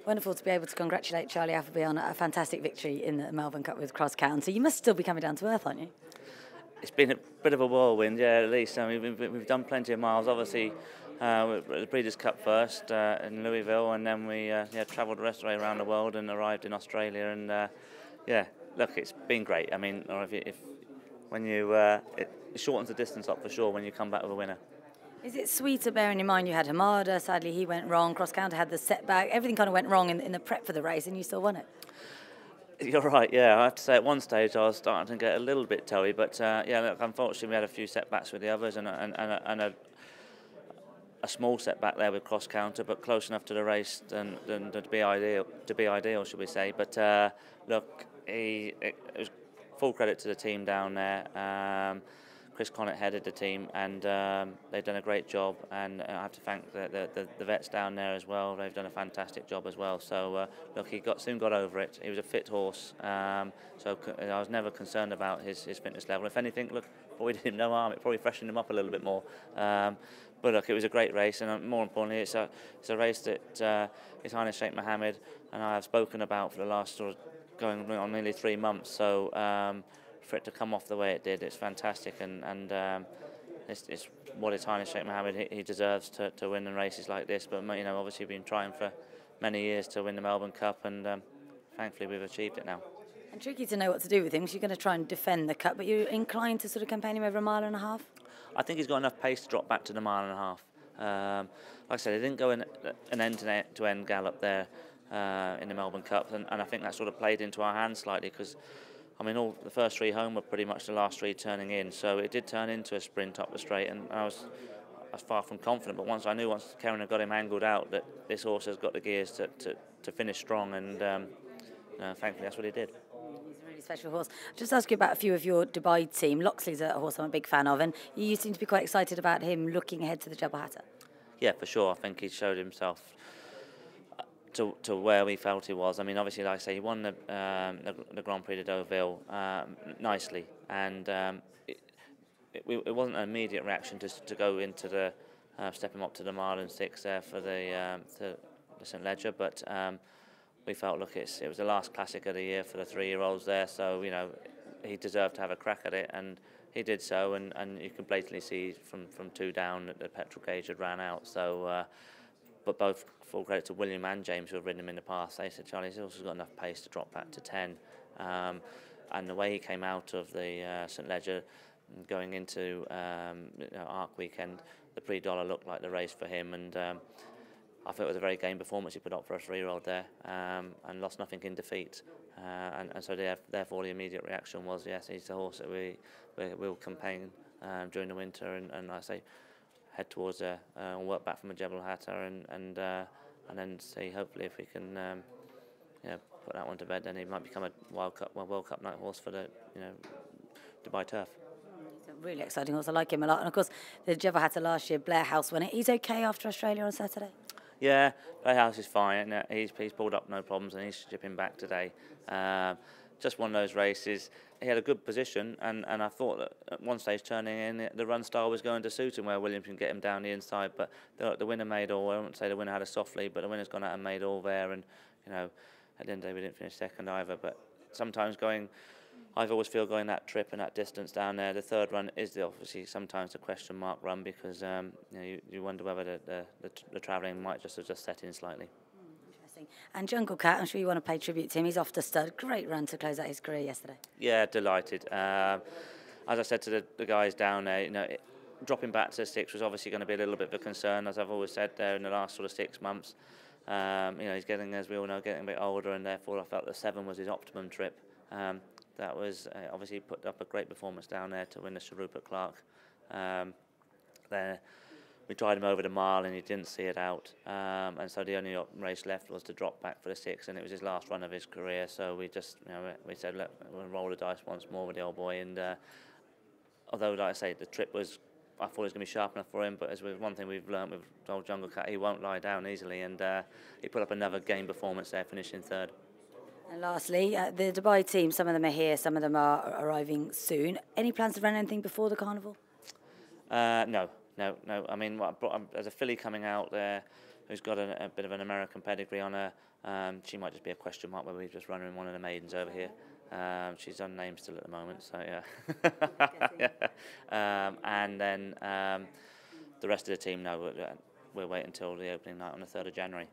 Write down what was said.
Wonderful to be able to congratulate Charlie Appleby on a fantastic victory in the Melbourne Cup with cross country. You must still be coming down to earth, aren't you? It's been a bit of a whirlwind, yeah, at least. I mean, we've done plenty of miles. Obviously, the Breeders' Cup first in Louisville, and then we travelled the rest of the way around the world and arrived in Australia. And look, it's been great. I mean, when you it shortens the distance up for sure when you come back with a winner. Is it sweeter bearing in mind you had Hamada, sadly he went wrong, cross country had the setback, everything kind of went wrong in the prep for the race and you still won it? You're right, yeah. I have to say at one stage I was starting to get a little bit toey, but look, unfortunately we had a few setbacks with the others and a small setback there with cross counter, but close enough to the race than to be ideal, should we say. But look, it was full credit to the team down there. Chris Connett headed the team, and they've done a great job. And I have to thank the vets down there as well. They've done a fantastic job as well. So look, he soon got over it. He was a fit horse, so I was never concerned about his fitness level. If anything, look, probably did him no harm. It probably freshened him up a little bit more. But look, it was a great race, and more importantly, it's a race that His Highness Sheikh Mohammed and I have spoken about for the last sort of going on nearly 3 months. So for it to come off the way it did, it's fantastic, and it's what His Highness Sheikh Mohammed he deserves to win in races like this. But obviously been trying for many years to win the Melbourne Cup, and thankfully we've achieved it now. And tricky to know what to do with him because you're going to try and defend the Cup, but you're inclined to sort of campaign him over a mile and a half? I think he's got enough pace to drop back to the mile and a half. Like I said, he didn't go in an end-to-end gallop there in the Melbourne Cup, and I think that sort of played into our hands slightly because, I mean, all the first 3 home were pretty much the last 3 turning in, so it did turn into a sprint up the straight, and I was far from confident. But once Karen had got him angled out, that this horse has got the gears to finish strong, and thankfully that's what he did. He's a really special horse. Just ask you about a few of your Dubai team. Locksley's a horse I'm a big fan of, and you seem to be quite excited about him looking ahead to the Jabal Hatta. Yeah, for sure. I think he showed himself to where we felt he was. I mean, obviously, like I say, he won the Grand Prix de Deauville nicely, and it wasn't an immediate reaction to go into the step him up to the mile and 6 there for the St. Ledger, but we felt, look, it was the last classic of the year for the 3-year-olds there, so he deserved to have a crack at it, and he did so, and you can blatantly see from 2 down that the petrol gauge had ran out. So but both full credit to William and James, who have ridden him in the past. They said Charlie's also got enough pace to drop back to 10, and the way he came out of the St. Ledger going into Arc weekend, the Prix d'Or looked like the race for him, and I thought it was a very game performance he put up for a 3-year-old there, and lost nothing in defeat, and so therefore the immediate reaction was, yes, he's the horse that we'll campaign during the winter, and I say head towards work back from a Jebel Hatta, and then see hopefully if we can put that one to bed. Then he might become a World Cup night horse for the Dubai turf. He's a really exciting horse. I like him a lot. And of course, the Jebel Hatta last year, Blair House won it. He's okay after Australia on Saturday? Yeah, Blair House is fine. He's pulled up no problems, and he's shipping back today. Just one of those races. He had a good position, and I thought that at one stage turning in, the run style was going to suit him, where Williams can get him down the inside. But the winner made all. I won't say the winner had a soft lead, but the winner's gone out and made all there. And at the end of the day, we didn't finish second either. But sometimes I've always feel going that trip and that distance down there, the 3rd run is obviously sometimes a question mark run, because you wonder whether the travelling might just have set in slightly. Interesting. And Jungle Cat, I'm sure you want to pay tribute to him. He's off to stud. Great run to close out his career yesterday. Yeah, delighted. As I said to the guys down there, dropping back to 6 was obviously going to be a little bit of a concern, as I've always said there in the last sort of 6 months. He's getting, as we all know, getting a bit older, and therefore I felt that 7 was his optimum trip. That was obviously put up a great performance down there to win the Sir Rupert Clarke. There, we tried him over the mile and he didn't see it out, and so the only race left was to drop back for the 6, and it was his last run of his career. So we just, we said, look, we'll roll the dice once more with the old boy. And although, like I say, the trip was, I thought it was going to be sharp enough for him, but as one thing we've learned with old Jungle Cat, he won't lie down easily, and he put up another game performance there, finishing 3rd. And lastly, the Dubai team, some of them are here, some of them are arriving soon. Any plans to run anything before the carnival? No. I mean, as a filly coming out there, who's got a bit of an American pedigree on her. She might just be a question mark where we just run her in one of the maidens over here. She's unnamed still at the moment, so yeah. And then the rest of the team, no, we'll wait until the opening night on the 3rd of January.